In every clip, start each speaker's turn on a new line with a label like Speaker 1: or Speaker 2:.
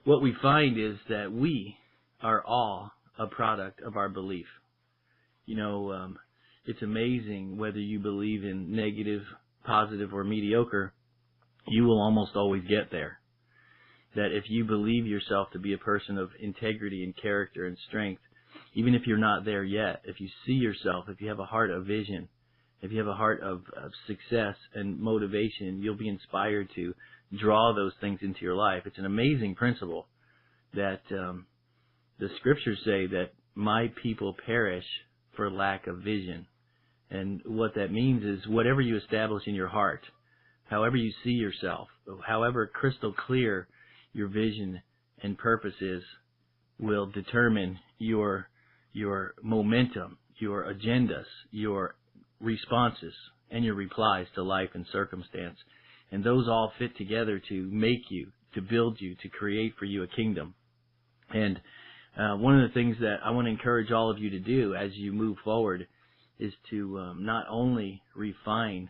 Speaker 1: what we find is that we are all a product of our belief. It's amazing whether you believe in negative, positive, or mediocre, you will almost always get there. That if you believe yourself to be a person of integrity and character and strength, even if you're not there yet, if you see yourself, if you have a heart of vision, if you have a heart of success and motivation, you'll be inspired to draw those things into your life. It's an amazing principle that the scriptures say that my people perish for lack of vision. And what that means is whatever you establish in your heart, however you see yourself, however crystal clear your vision and purpose is, will determine your momentum, your agendas, your responses, and your replies to life and circumstance. And those all fit together to make you, to build you, to create for you a kingdom. And one of the things that I want to encourage all of you to do as you move forward is to not only refine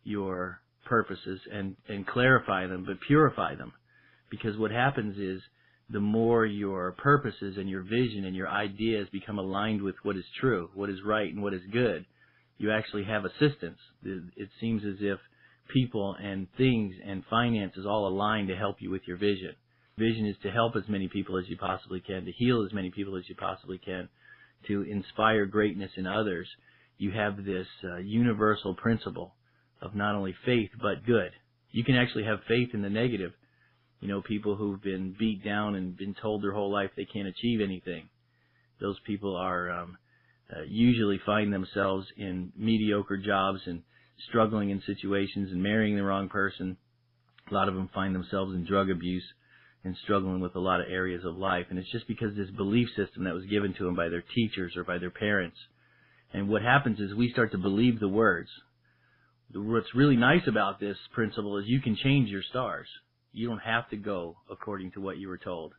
Speaker 1: your purposes and clarify them, but purify them. Because what happens is the more your purposes and your vision and your ideas become aligned with what is true, what is right, and what is good, you actually have assistance. It seems as if people and things and finances all align to help you with your vision. Vision is to help as many people as you possibly can, to heal as many people as you possibly can, to inspire greatness in others. You have this universal principle of not only faith but good. You can actually have faith in the negative. People who've been beat down and been told their whole life they can't achieve anything. Those people are usually find themselves in mediocre jobs and struggling in situations and marrying the wrong person. A lot of them find themselves in drug abuse and struggling with a lot of areas of life. And it's just because this belief system that was given to them by their teachers or by their parents. And what happens is we start to believe the words. What's really nice about this principle is you can change your stars. You don't have to go according to what you were told.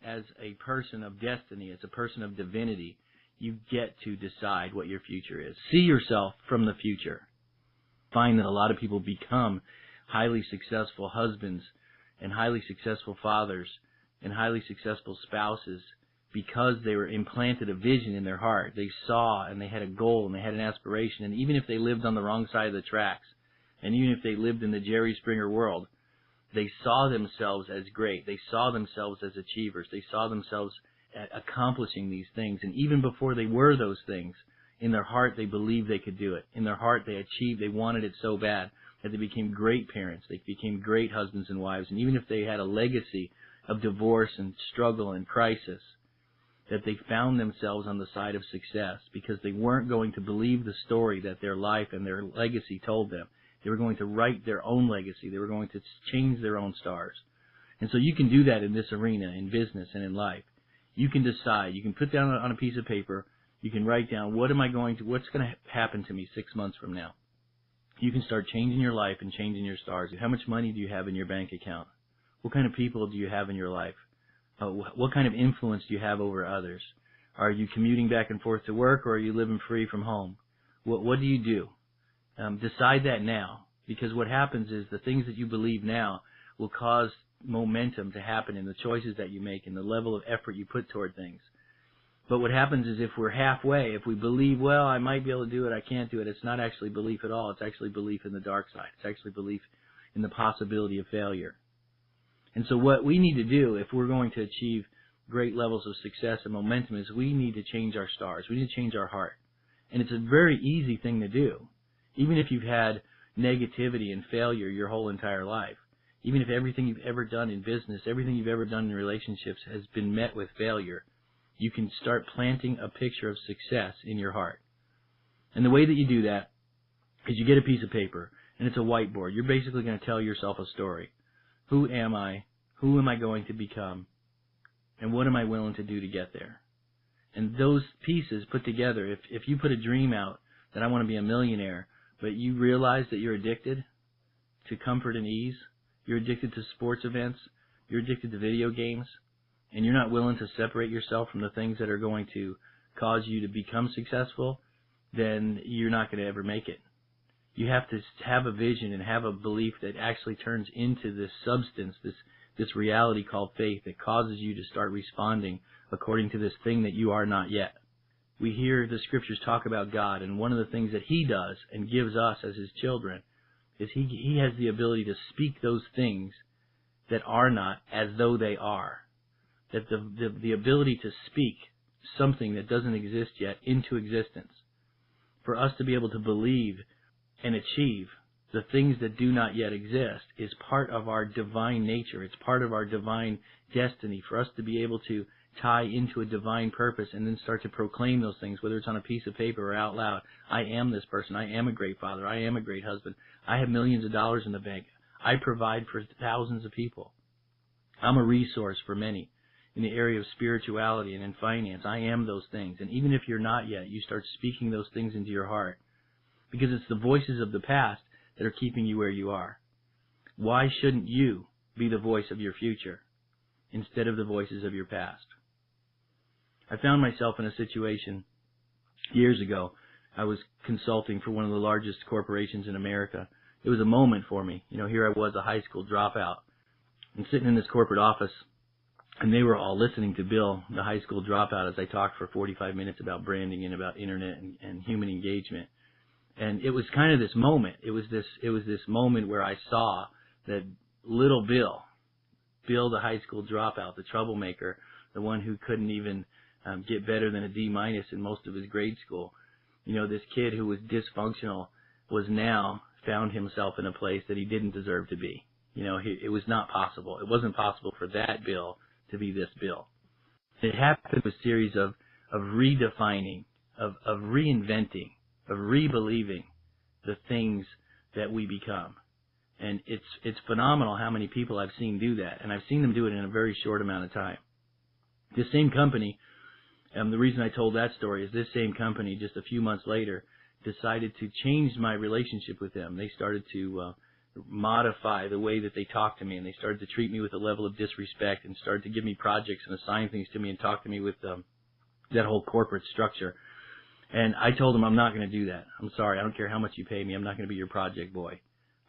Speaker 1: As a person of destiny, as a person of divinity, you get to decide what your future is. See yourself from the future. Find that a lot of people become highly successful husbands and highly successful fathers and highly successful spouses because they were implanted a vision in their heart. They saw and they had a goal and they had an aspiration. And even if they lived on the wrong side of the tracks, and even if they lived in the Jerry Springer world, they saw themselves as great. They saw themselves as achievers. They saw themselves accomplishing these things. And even before they were those things, in their heart they believed they could do it. In their heart they achieved, they wanted it so bad that they became great parents. They became great husbands and wives. And even if they had a legacy of divorce and struggle and crisis, that they found themselves on the side of success because they weren't going to believe the story that their life and their legacy told them. They were going to write their own legacy. They were going to change their own stars. And so you can do that in this arena, in business and in life. You can decide. You can put down on a piece of paper, you can write down, what's going to happen to me 6 months from now? You can start changing your life and changing your stars. How much money do you have in your bank account? What kind of people do you have in your life? What kind of influence do you have over others? Are you commuting back and forth to work, or are you living free from home? What do you do? Decide that now, because what happens is the things that you believe now will cause momentum to happen in the choices that you make and the level of effort you put toward things. But what happens is if we're halfway, if we believe, well, I might be able to do it, I can't do it, it's not actually belief at all. It's actually belief in the dark side. It's actually belief in the possibility of failure. And so what we need to do if we're going to achieve great levels of success and momentum is we need to change our stars. We need to change our heart. And it's a very easy thing to do. Even if you've had negativity and failure your whole entire life, even if everything you've ever done in business, everything you've ever done in relationships has been met with failure, you can start planting a picture of success in your heart. And the way that you do that is you get a piece of paper, and it's a whiteboard. You're basically going to tell yourself a story. Who am I? Who am I going to become? And what am I willing to do to get there? And those pieces put together, if you put a dream out that I want to be a millionaire, but you realize that you're addicted to comfort and ease, you're addicted to sports events, you're addicted to video games, and you're not willing to separate yourself from the things that are going to cause you to become successful, then you're not going to ever make it. You have to have a vision and have a belief that actually turns into this substance, this reality called faith that causes you to start responding according to this thing that you are not yet. We hear the scriptures talk about God, and one of the things that He does and gives us as His children is He has the ability to speak those things that are not as though they are. That the ability to speak something that doesn't exist yet into existence. For us to be able to believe and achieve the things that do not yet exist is part of our divine nature. It's part of our divine destiny for us to be able to tie into a divine purpose and then start to proclaim those things, whether it's on a piece of paper or out loud. I am this person. I am a great father. I am a great husband. I have millions of dollars in the bank. I provide for thousands of people. I'm a resource for many in the area of spirituality and in finance. I am those things. And even if you're not yet, you start speaking those things into your heart, because it's the voices of the past that are keeping you where you are. Why shouldn't you be the voice of your future instead of the voices of your past? I found myself in a situation years ago. I was consulting for one of the largest corporations in America. It was a moment for me. Here I was, a high school dropout. I'm sitting in this corporate office, and they were all listening to Bill, the high school dropout, as I talked for 45 minutes about branding and about internet and human engagement. And it was kind of this moment. It was this moment where I saw that little Bill, the high school dropout, the troublemaker, the one who couldn't even get better than a D- in most of his grade school. This kid who was dysfunctional was now found himself in a place that he didn't deserve to be. It was not possible. It wasn't possible for that Bill to be this Bill. It happened with a series of redefining, of reinventing, of rebelieving the things that we become. And it's phenomenal how many people I've seen do that, and I've seen them do it in a very short amount of time. This same company, the reason I told that story is this same company, just a few months later, decided to change my relationship with them. They started to modify the way that they talked to me, and they started to treat me with a level of disrespect and started to give me projects and assign things to me and talk to me with that whole corporate structure. And I told them, I'm not going to do that. I'm sorry. I don't care how much you pay me. I'm not going to be your project boy.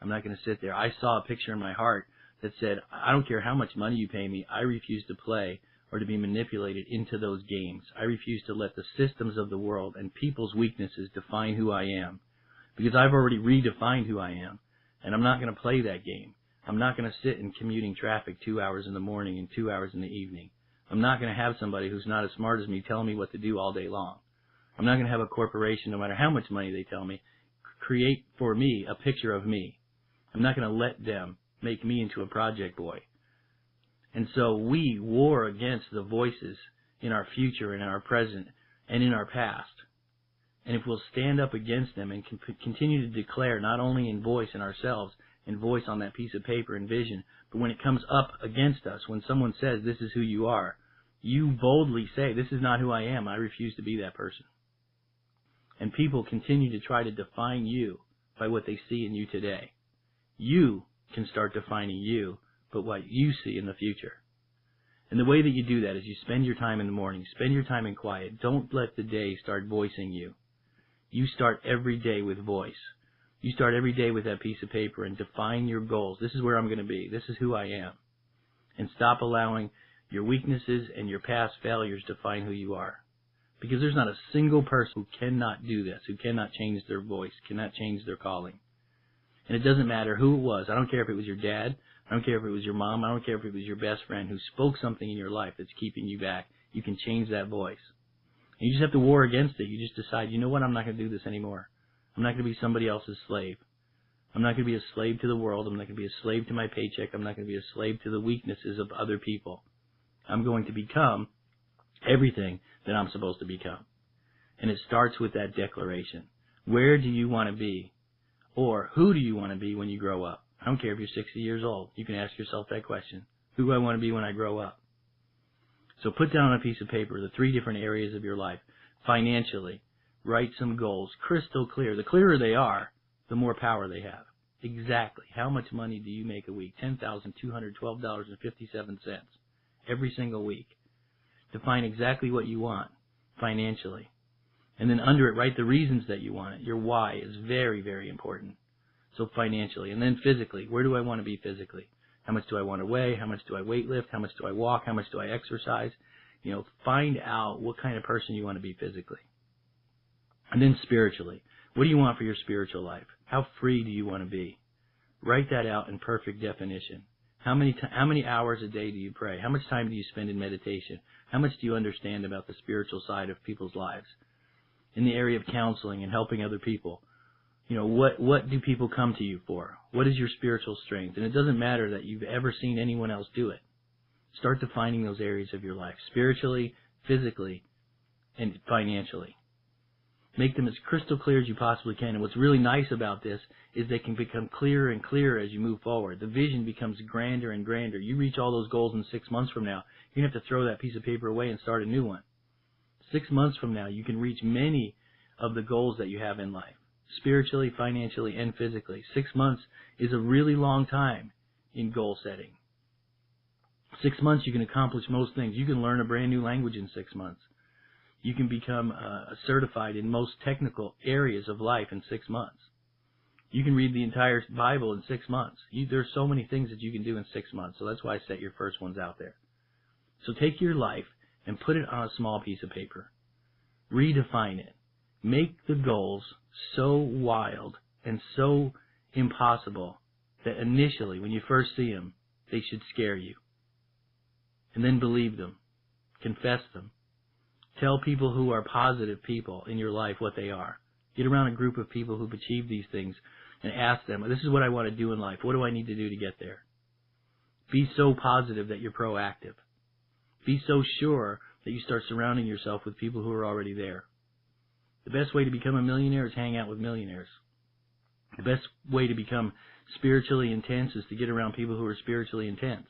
Speaker 1: I'm not going to sit there. I saw a picture in my heart that said, I don't care how much money you pay me. I refuse to play or to be manipulated into those games. I refuse to let the systems of the world and people's weaknesses define who I am, because I've already redefined who I am, and I'm not going to play that game. I'm not going to sit in commuting traffic 2 hours in the morning and 2 hours in the evening. I'm not going to have somebody who's not as smart as me telling me what to do all day long. I'm not going to have a corporation, no matter how much money they tell me, create for me a picture of me. I'm not going to let them make me into a project boy. And so we war against the voices in our future and in our present and in our past. And if we'll stand up against them and continue to declare, not only in voice in ourselves, in voice on that piece of paper and vision, but when it comes up against us, when someone says, this is who you are, you boldly say, this is not who I am. I refuse to be that person. And people continue to try to define you by what they see in you today. You can start defining you, but what you see in the future. And the way that you do that is you spend your time in the morning, spend your time in quiet. Don't let the day start voicing you. You start every day with voice. You start every day with that piece of paper and define your goals. This is where I'm going to be. This is who I am. And stop allowing your weaknesses and your past failures define who you are. Because there's not a single person who cannot do this, who cannot change their voice, cannot change their calling. And it doesn't matter who it was. I don't care if it was your dad. I don't care if it was your mom. I don't care if it was your best friend who spoke something in your life that's keeping you back. You can change that voice. And you just have to war against it. You just decide, you know what, I'm not going to do this anymore. I'm not going to be somebody else's slave. I'm not going to be a slave to the world. I'm not going to be a slave to my paycheck. I'm not going to be a slave to the weaknesses of other people. I'm going to become everything that I'm supposed to become. And it starts with that declaration. Where do you want to be? Or who do you want to be when you grow up? I don't care if you're 60 years old. You can ask yourself that question. Who do I want to be when I grow up? So put down on a piece of paper the 3 different areas of your life. Financially, write some goals, crystal clear. The clearer they are, the more power they have. Exactly. How much money do you make a week? $10,212.57 every single week. Define exactly what you want financially. And then under it, write the reasons that you want it. Your why is very, very important. So financially. And then physically, where do I want to be physically? How much do I want to weigh? How much do I weight lift? How much do I walk? How much do I exercise? Find out what kind of person you want to be physically. And then spiritually, what do you want for your spiritual life? How free do you want to be? Write that out in perfect definition. How many hours a day do you pray? How much time do you spend in meditation? How much do you understand about the spiritual side of people's lives? In the area of counseling and helping other people, what do people come to you for? What is your spiritual strength? And it doesn't matter that you've ever seen anyone else do it. Start defining those areas of your life, spiritually, physically, and financially. Make them as crystal clear as you possibly can. And what's really nice about this is they can become clearer and clearer as you move forward. The vision becomes grander and grander. You reach all those goals in 6 months from now, you're going to have to throw that piece of paper away and start a new one. 6 months from now, you can reach many of the goals that you have in life, spiritually, financially, and physically. 6 months is a really long time in goal setting. 6 months, you can accomplish most things. You can learn a brand new language in 6 months. You can become certified in most technical areas of life in 6 months. You can read the entire Bible in 6 months. There's so many things that you can do in 6 months, so that's why I set your first ones out there. So take your life and put it on a small piece of paper. Redefine it. Make the goals so wild and so impossible that initially, when you first see them, they should scare you. And then believe them. Confess them. Tell people who are positive people in your life what they are. Get around a group of people who've achieved these things and ask them, this is what I want to do in life. What do I need to do to get there? Be so positive that you're proactive. Be so sure that you start surrounding yourself with people who are already there. The best way to become a millionaire is hang out with millionaires. The best way to become spiritually intense is to get around people who are spiritually intense.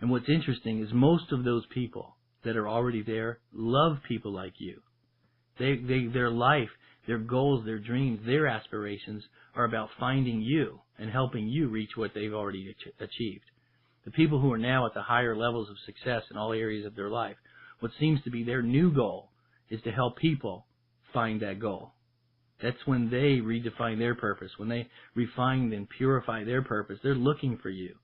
Speaker 1: And what's interesting is most of those people that are already there love people like you. Their life, their goals, their dreams, their aspirations are about finding you and helping you reach what they've already achieved. The people who are now at the higher levels of success in all areas of their life, what seems to be their new goal is to help people find that goal. That's when they redefine their purpose. When they refine and purify their purpose, they're looking for you.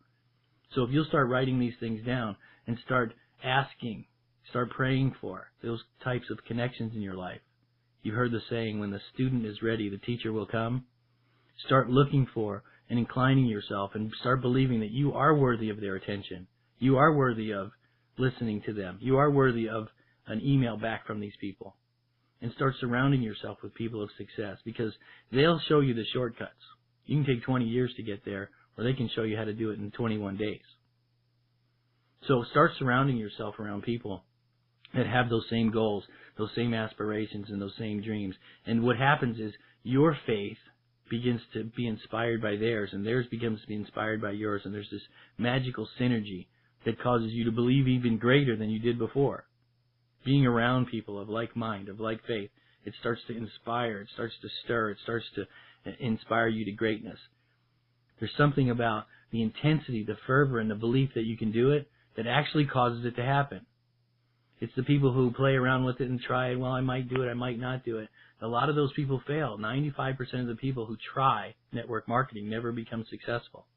Speaker 1: So if you'll start writing these things down and start asking, start praying for those types of connections in your life. You've heard the saying, when the student is ready, the teacher will come. Start looking for and inclining yourself and start believing that you are worthy of their attention. You are worthy of listening to them. You are worthy of an email back from these people. And start surrounding yourself with people of success, because they'll show you the shortcuts. You can take 20 years to get there, or they can show you how to do it in 21 days. So start surrounding yourself around people that have those same goals, those same aspirations, and those same dreams. And what happens is your faith begins to be inspired by theirs, and theirs begins to be inspired by yours, and there's this magical synergy that causes you to believe even greater than you did before. Being around people of like mind, of like faith, it starts to inspire, it starts to stir, it starts to inspire you to greatness. There's something about the intensity, the fervor, and the belief that you can do it that actually causes it to happen. It's the people who play around with it and try it. Well, I might do it, I might not do it. A lot of those people fail. 95% of the people who try network marketing never become successful.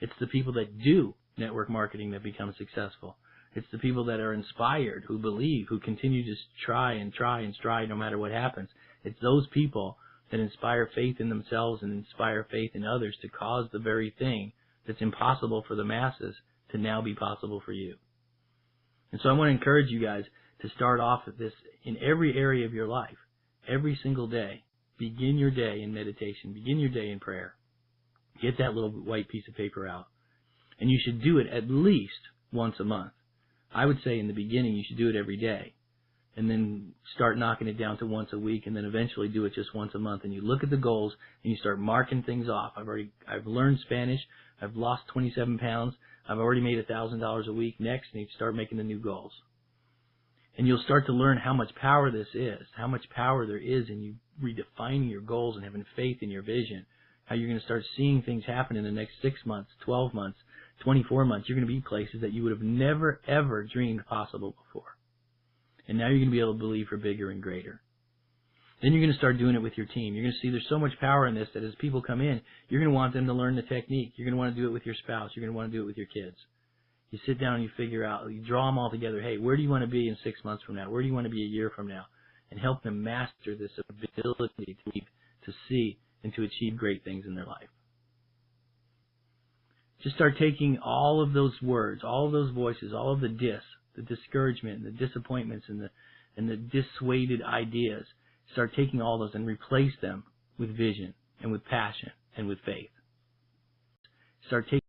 Speaker 1: It's the people that do network marketing that become successful. It's the people that are inspired, who believe, who continue to try and try no matter what happens. It's those people that inspire faith in themselves and inspire faith in others to cause the very thing that's impossible for the masses to now be possible for you. And so I want to encourage you guys to start off with this in every area of your life, every single day. Begin your day in meditation. Begin your day in prayer. Get that little white piece of paper out. And you should do it at least once a month. I would say in the beginning you should do it every day, and then start knocking it down to once a week, and then eventually do it just once a month. And you look at the goals and you start marking things off. I've learned Spanish. I've lost 27 pounds. I've already made $1,000 a week. Next, and you start making the new goals. And you'll start to learn how much power this is, how much power there is in you redefining your goals and having faith in your vision, how you're going to start seeing things happen in the next 6 months, 12 months, 24 months. You're going to be places that you would have never, ever dreamed possible before. And now you're going to be able to believe for bigger and greater. Then you're going to start doing it with your team. You're going to see there's so much power in this that as people come in, you're going to want them to learn the technique. You're going to want to do it with your spouse. You're going to want to do it with your kids. You sit down and you figure out, you draw them all together. Hey, where do you want to be in 6 months from now? Where do you want to be a year from now? And help them master this ability to see and to achieve great things in their life. Just start taking all of those words, all of those voices, all of the the discouragement, the disappointments, and the dissuaded ideas. Start taking all those and replace them with vision and with passion and with faith. Start taking